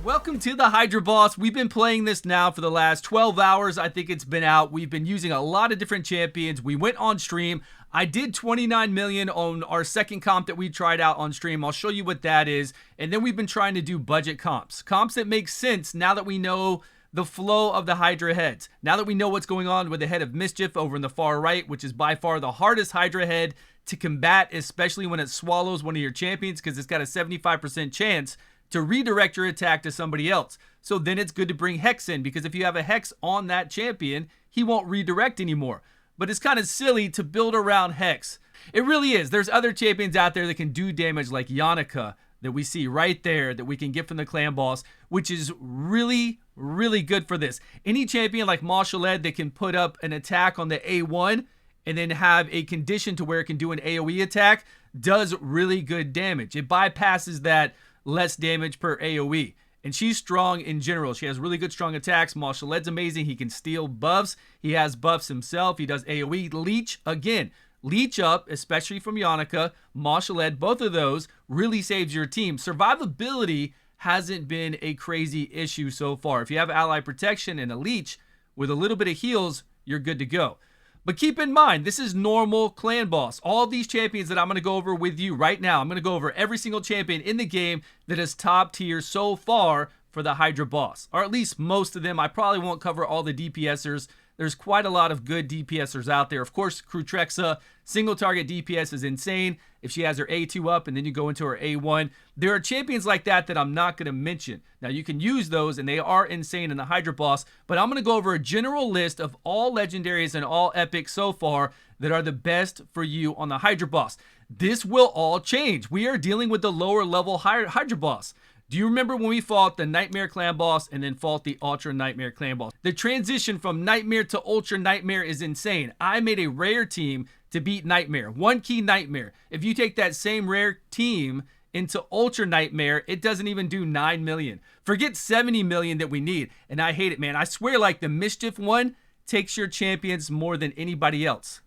Welcome to the Hydra Boss. We've been playing this now for the last 12 hours. I think it's been out. We've been using a lot of different champions. We went on stream. I did 29 million on our second comp that we tried out on stream. I'll show you what that is. And then we've been trying to do budget comps. Comps that make sense now that we know the flow of the Hydra heads. Now that we know what's going on with the head of Mischief over in the far right, which is by far the hardest Hydra head to combat, especially when it swallows one of your champions, because it's got a 75% chance to redirect your attack to somebody else. So then it's good to bring Hex in, because if you have a Hex on that champion, he won't redirect anymore. But it's kind of silly to build around Hex. It really is. There's other champions out there that can do damage, like Yannicka, that we see right there, that we can get from the clan boss, which is really, really good for this. Any champion like Mashaled that can put up an attack on the A1 and then have a condition to where it can do an AoE attack does really good damage. It bypasses that less damage per AoE. And she's strong in general. She has really good strong attacks. Mashaled's amazing. He can steal buffs. He has buffs himself. He does AoE. Leech, again, leech up, especially from Yannicka. Mashaled, both of those really saves your team. Survivability hasn't been a crazy issue so far. If you have ally protection and a leech with a little bit of heals, you're good to go. But keep in mind, this is normal clan boss. All these champions that I'm going to go over with you right now, I'm going to go over every single champion in the game that is top tier so far for the Hydra boss. Or at least most of them. I probably won't cover all the DPSers. There's quite a lot of good DPSers out there. Of course, Crutrexa, single target DPS is insane. If she has her A2 up and then you go into her A1. There are champions like that that I'm not going to mention. Now, you can use those and they are insane in the Hydra boss. But I'm going to go over a general list of all legendaries and all epics so far that are the best for you on the Hydra boss. This will all change. We are dealing with the lower level Hydra boss. Do you remember when we fought the Nightmare Clan boss and then fought the Ultra Nightmare Clan boss? The transition from Nightmare to Ultra Nightmare is insane. I made a rare team to beat Nightmare. One key Nightmare. If you take that same rare team into Ultra Nightmare, it doesn't even do 9 million. Forget 70 million that we need. And I hate it, man. I swear, like, the Mischief one takes your champions more than anybody else.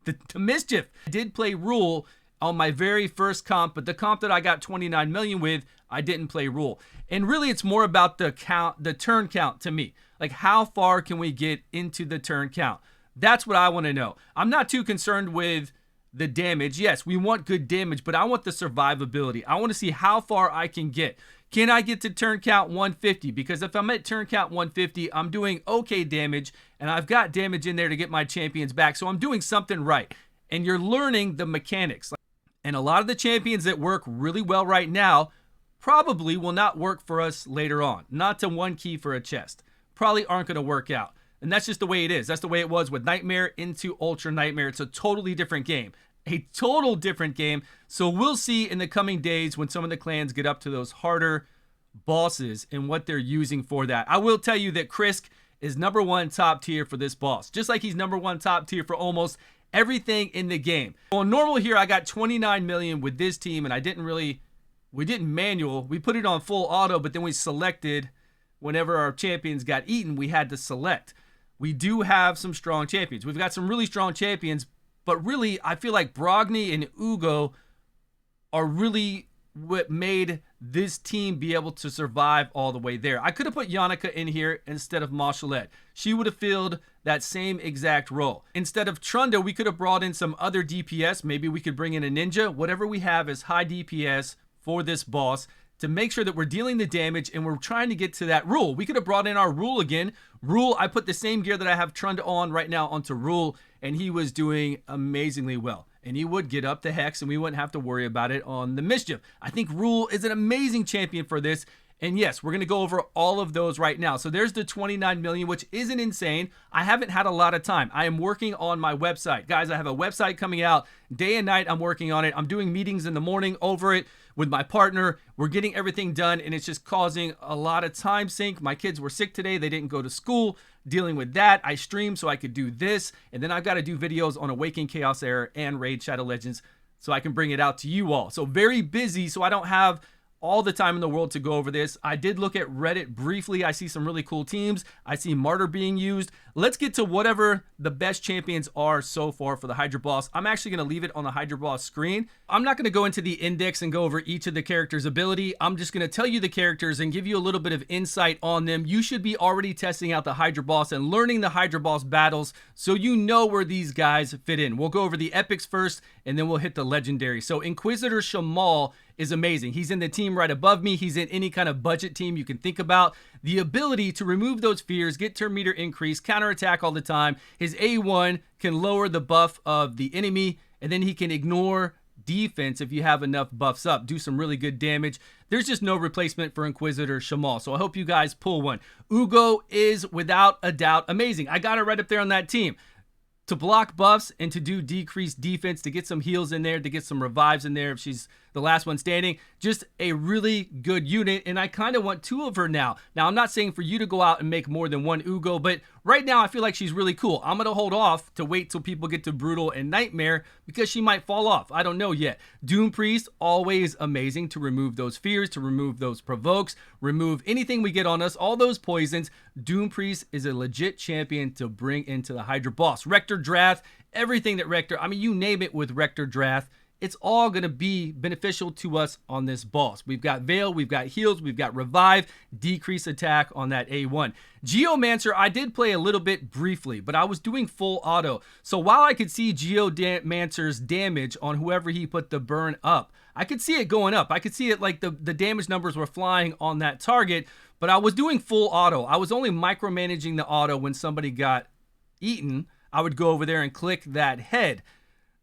The Mischief. I did play Rule on my very first comp, but the comp that I got 29 million with, I didn't play Rule. And really, it's more about the count, the turn count to me. Like, how far can we get into the turn count? That's what I want to know. I'm not too concerned with the damage. Yes, we want good damage, but I want the survivability. I want to see how far I can get. Can I get to turn count 150? Because if I'm at turn count 150, I'm doing okay damage, and I've got damage in there to get my champions back. So I'm doing something right. And you're learning the mechanics. And a lot of the champions that work really well right now probably will not work for us later on. Not to one key for a chest. Probably aren't going to work out. And that's just the way it is. That's the way it was with Nightmare into Ultra Nightmare. It's a totally different game. A total different game. So we'll see in the coming days when some of the clans get up to those harder bosses and what they're using for that. I will tell you that Krisk is #1 top tier for this boss. Just like he's #1 top tier for almost everything in the game. On normal here, I got 29 million with this team, and we didn't manual. We put it on full auto, but then we selected whenever our champions got eaten, we had to select. We do have some strong champions. We've got some really strong champions, but really, I feel like Brogni and Ugo are really what made this team be able to survive all the way there. I could have put Yannicka in here instead of Mashaled. She would have filled that same exact role. Instead of Trunda, we could have brought in some other DPS. Maybe we could bring in a ninja. Whatever we have is high DPS for this boss to make sure that we're dealing the damage and we're trying to get to that Rule. We could have brought in our Rule again. Rule, I put the same gear that I have Trunda on right now onto Rule, and he was doing amazingly well. And he would get up the Hex, and we wouldn't have to worry about it on the Mischief. I think Rule is an amazing champion for this. And yes, we're going to go over all of those right now. So there's the 29 million, which isn't insane. I haven't had a lot of time. I am working on my website. Guys, I have a website coming out day and night. I'm working on it. I'm doing meetings in the morning over it with my partner. We're getting everything done, and it's just causing a lot of time sink. My kids were sick today. They didn't go to school. Dealing with that, I streamed so I could do this. And then I've got to do videos on Awakening Chaos Era and Raid Shadow Legends so I can bring it out to you all. So very busy, so I don't have all the time in the world to go over this. I did look at Reddit briefly. I see some really cool teams. I see Martyr being used. Let's get to whatever the best champions are so far for the Hydra Boss. I'm actually going to leave it on the Hydra Boss screen. I'm not going to go into the index and go over each of the characters' ability. I'm just going to tell you the characters and give you a little bit of insight on them. You should be already testing out the Hydra Boss and learning the Hydra Boss battles so you know where these guys fit in. We'll go over the epics first and then we'll hit the legendary. So Inquisitor Shamal is amazing. He's in the team right above me. He's in any kind of budget team you can think about. The ability to remove those fears, get turn meter increase, counterattack all the time. His A1 can lower the buff of the enemy, and then he can ignore defense if you have enough buffs up. Do some really good damage. There's just no replacement for Inquisitor Shamal, so I hope you guys pull one. Ugo is without a doubt amazing. I got her right up there on that team. To block buffs and to do decreased defense, to get some heals in there, to get some revives in there if she's the last one standing. Just a really good unit, and I kind of want two of her now. Now, I'm not saying for you to go out and make more than one Ugo, but right now I feel like she's really cool. I'm going to hold off to wait till people get to Brutal and Nightmare because she might fall off. I don't know yet. Doom Priest, always amazing to remove those fears, to remove those provokes, remove anything we get on us, all those poisons. Doom Priest is a legit champion to bring into the Hydra Boss. Rector Drath, everything that Rector, I mean, you name it with Rector Drath, it's all going to be beneficial to us on this boss. We've got Veil, we've got heals, we've got Revive, decrease attack on that A1. Geomancer, I did play a little bit briefly, but I was doing full auto. So while I could see Geomancer's damage on whoever he put the burn up, I could see it going up. I could see it like the damage numbers were flying on that target, but I was doing full auto. I was only micromanaging the auto when somebody got eaten. I would go over there and click that head.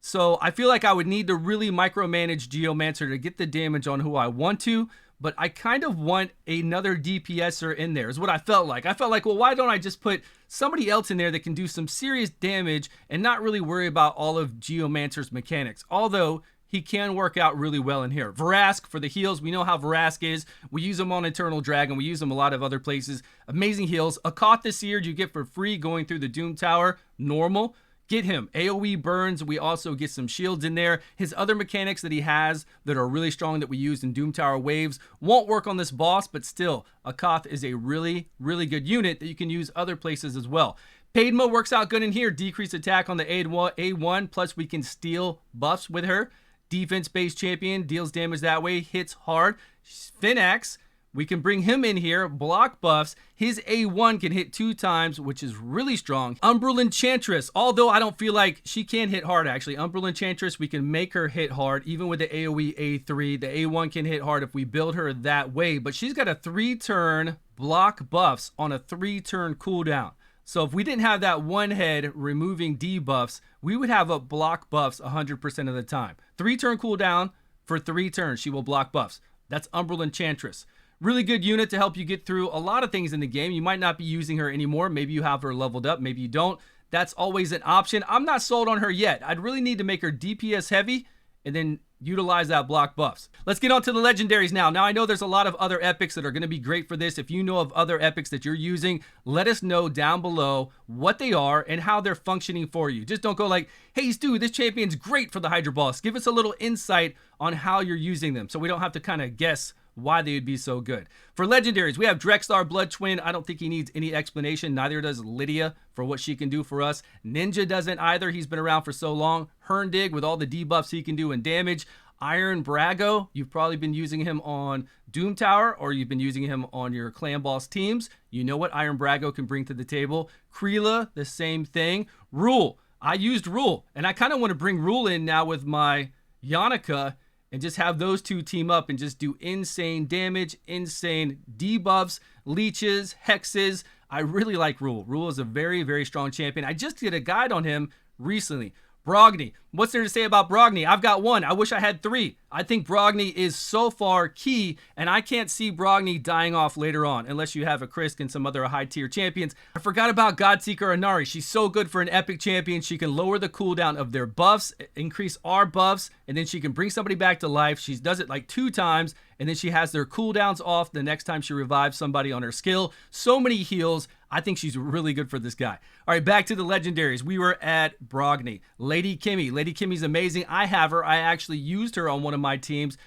So I feel like I would need to really micromanage Geomancer to get the damage on who I want to, but I kind of want another DPSer in there is what I felt like. I felt like, well, why don't I just put somebody else in there that can do some serious damage and not really worry about all of Geomancer's mechanics, although he can work out really well in here. Vrask for the heals. We know how Vrask is. We use him on Eternal Dragon. We use him a lot of other places. Amazing heals. Akath the Seared you get for free going through the Doom Tower. Normal. Get him. AoE burns. We also get some shields in there. His other mechanics that he has that are really strong that we use in Doom Tower waves won't work on this boss, but still, Akath is a really, really good unit that you can use other places as well. Padma works out good in here. Decreased attack on the A1, plus we can steal buffs with her. Defense-based champion, deals damage that way, hits hard. Finax, we can bring him in here, block buffs. His A1 can hit 2 times, which is really strong. Umbral Enchantress, although I don't feel like she can hit hard, actually. Umbral Enchantress, we can make her hit hard, even with the AoE A3. The A1 can hit hard if we build her that way, but she's got a 3-turn block buffs on a 3-turn cooldown. So if we didn't have that one head removing debuffs, we would have a block buffs 100% of the time. 3-turn cooldown for 3 turns, she will block buffs. That's Umbral Enchantress. Really good unit to help you get through a lot of things in the game. You might not be using her anymore. Maybe you have her leveled up, maybe you don't. That's always an option. I'm not sold on her yet. I'd really need to make her DPS heavy and then utilize that block buffs. Let's get on to the legendaries now. Now I know there's a lot of other epics that are going to be great for this. If you know of other epics that you're using, let us know down below what they are and how they're functioning for you. Just don't go like, hey Stu, this champion's great for the Hydra Boss. Give us a little insight on how you're using them so we don't have to kind of guess why they would be so good. For legendaries, we have Drexlar Blood Twin. I don't think he needs any explanation. Neither does Lydia for what she can do for us. Ninja doesn't either. He's been around for so long. Herndig with all the debuffs he can do and damage. Iron Brago, you've probably been using him on Doom Tower or you've been using him on your clan boss teams. You know what Iron Brago can bring to the table. Kreela, the same thing. Rule, I used Rule and I kind of want to bring Rule in now with my Yannicka and just have those two team up and just do insane damage, insane debuffs, leeches, hexes. I really like Rule. Rule is a very, very strong champion. I just did a guide on him recently. Brogni. What's there to say about Brogni? I've got 1. I wish I had 3. I think Brogni is so far key, and I can't see Brogni dying off later on unless you have a Krisk and some other high-tier champions. I forgot about Godseeker Inari. She's so good for an epic champion. She can lower the cooldown of their buffs, increase our buffs, and then she can bring somebody back to life. She does it like 2 times, and then she has their cooldowns off the next time she revives somebody on her skill. So many heals. I think she's really good for this guy. All right, back to the legendaries. We were at Brogni. Lady Kimmy. Lady Kimmy's amazing. I have her. I actually used her on one of my teams.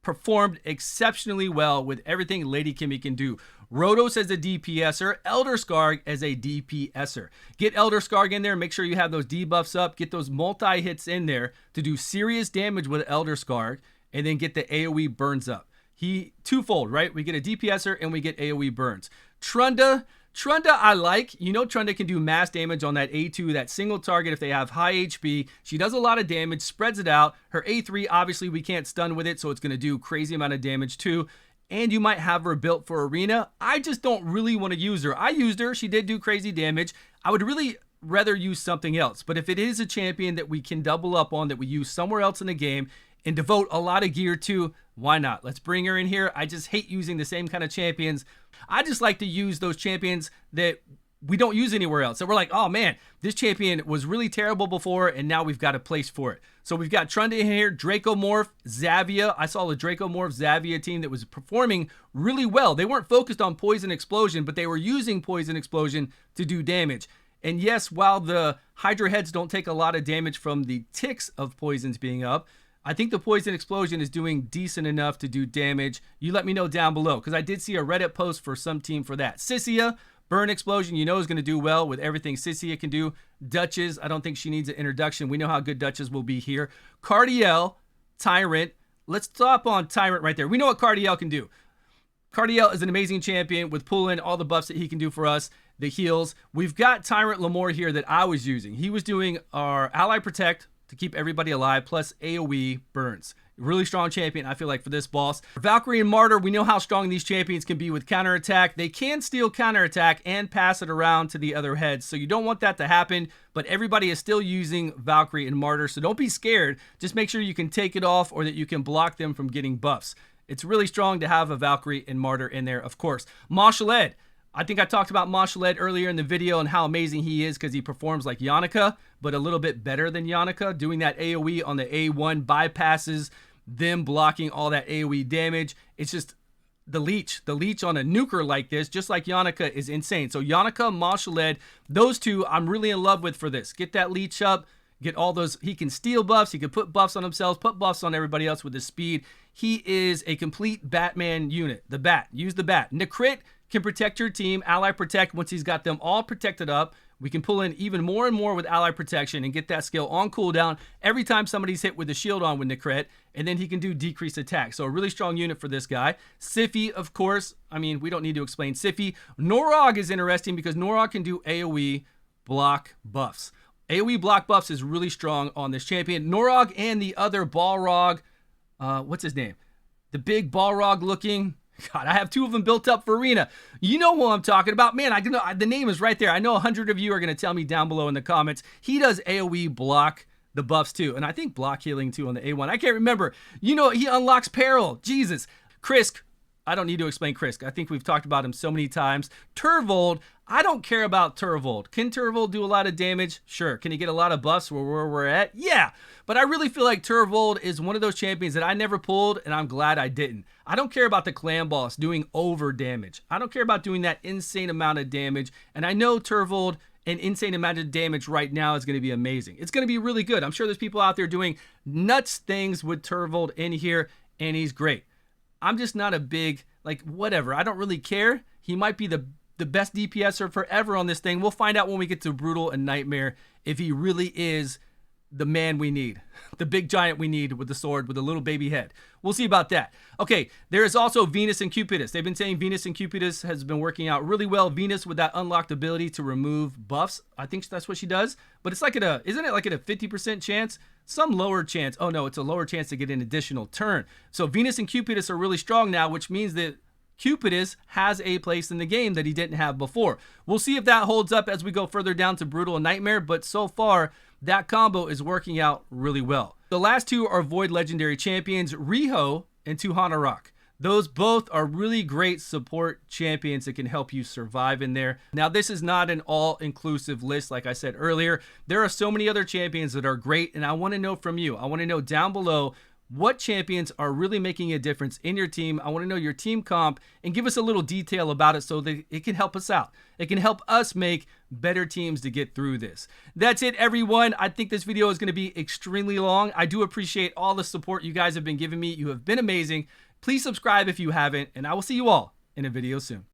performed exceptionally well with everything Lady Kimmy can do. Rotos as a DPSer, Elder Skarg as a DPSer. Get Elder Skarg in there, make sure you have those debuffs up, get those multi-hits in there to do serious damage with Elder Skarg, and then get the AoE burns up. He twofold, right? We get a DPSer and we get AoE burns. Trunda I like. You know Trunda can do mass damage on that A2, that single target if they have high HP. She does a lot of damage, spreads it out. Her A3, obviously we can't stun with it, so it's going to do crazy amount of damage too. And you might have her built for arena. I just don't really want to use her. I used her. She did do crazy damage. I would really rather use something else. But if it is a champion that we can double up on, that we use somewhere else in the game and devote a lot of gear to, why not? Let's bring her in here. I just hate using the same kind of champions. I just like to use those champions that we don't use anywhere else. So we're like, oh man, this champion was really terrible before, and now we've got a place for it. So we've got Trunda in here, Dracomorph, Xavia. I saw a Dracomorph Xavia team that was performing really well. They weren't focused on Poison Explosion, but they were using Poison Explosion to do damage. And yes, while the Hydra heads don't take a lot of damage from the ticks of poisons being up, I think the Poison Explosion is doing decent enough to do damage. You let me know down below, because I did see a Reddit post for some team for that. Sissia, Burn Explosion, you know is going to do well with everything Sissia can do. Duchess, I don't think she needs an introduction. We know how good Duchess will be here. Cardiel, Tyrant. Let's stop on Tyrant right there. We know what Cardiel can do. Cardiel is an amazing champion with pulling all the buffs that he can do for us, the heals. We've got Tyrant Lamore here that I was using. He was doing our Ally Protect to keep everybody alive, plus AoE burns. Really strong champion, I feel like, for this boss. Valkyrie and Martyr, we know how strong these champions can be with counterattack. They can steal counterattack and pass it around to the other heads, so you don't want that to happen, but everybody is still using Valkyrie and Martyr, so don't be scared. Just make sure you can take it off or that you can block them from getting buffs. It's really strong to have a Valkyrie and Martyr in there, of course. Mashaled. I think I talked about Mashaled earlier in the video and how amazing he is because he performs like Yannicka, but a little bit better than Yannicka. Doing that AoE on the A1 bypasses them blocking all that AoE damage. It's just the leech on a nuker like this, just like Yannicka, is insane. So Yannicka, Mashaled, those two I'm really in love with for this. Get that leech up, get all those, he can steal buffs, he can put buffs on himself, put buffs on everybody else with his speed. He is a complete Batman unit. The bat, use the bat. Necrit can protect your team, ally protect. Once he's got them all protected up, we can pull in even more and more with ally protection and get that skill on cooldown every time somebody's hit with a shield on with Necrit, and then he can do decreased attack. So a really strong unit for this guy. Siphi, of course, I mean, we don't need to explain Siphi. Norog is interesting because Norog can do AoE block buffs. AoE block buffs is really strong on this champion. Norog and the other Balrog, what's his name? The big Balrog looking, God, I have two of them built up for arena. You know who I'm talking about. Man, I know the name is right there. I know 100 of you are going to tell me down below in the comments. He does AoE block the buffs too. And I think block healing too on the A1. I can't remember. You know, he unlocks Peril. Jesus. Krisk. I don't need to explain Krisk. I think we've talked about him so many times. Turvold. I don't care about Turvold. Can Turvold do a lot of damage? Sure. Can he get a lot of buffs where we're at? Yeah. But I really feel like Turvold is one of those champions that I never pulled, and I'm glad I didn't. I don't care about the clan boss doing over damage. I don't care about doing that insane amount of damage. And I know Turvold, an insane amount of damage right now is going to be amazing. It's going to be really good. I'm sure there's people out there doing nuts things with Turvold in here, and he's great. I'm just not a big, like, whatever. I don't really care. He might be the best DPSer forever on this thing. We'll find out when we get to Brutal and Nightmare if he really is the man we need, the big giant we need with the sword with a little baby head. We'll see about that. Okay, there is also Venus and Cupidus. They've been saying Venus and Cupidus has been working out really well. Venus with that unlocked ability to remove buffs. I think that's what she does, but it's like isn't it like at a 50% chance? Some lower chance. Oh no, it's a lower chance to get an additional turn. So Venus and Cupidus are really strong now, which means that Cupidus has a place in the game that he didn't have before. We'll see if that holds up as we go further down to Brutal and Nightmare, but so far, that combo is working out really well. The last two are Void Legendary Champions, Riho and Tuhana Rock. Those both are really great support champions that can help you survive in there. Now, this is not an all-inclusive list, like I said earlier. There are so many other champions that are great, and I want to know from you. I want to know down below, What champions are really making a difference in your team? I want to know your team comp and give us a little detail about it so that it can help us out. It can help us make better teams to get through this. That's it, everyone. I think this video is going to be extremely long. I do appreciate all the support you guys have been giving me. You have been amazing. Please subscribe if you haven't, and I will see you all in a video soon.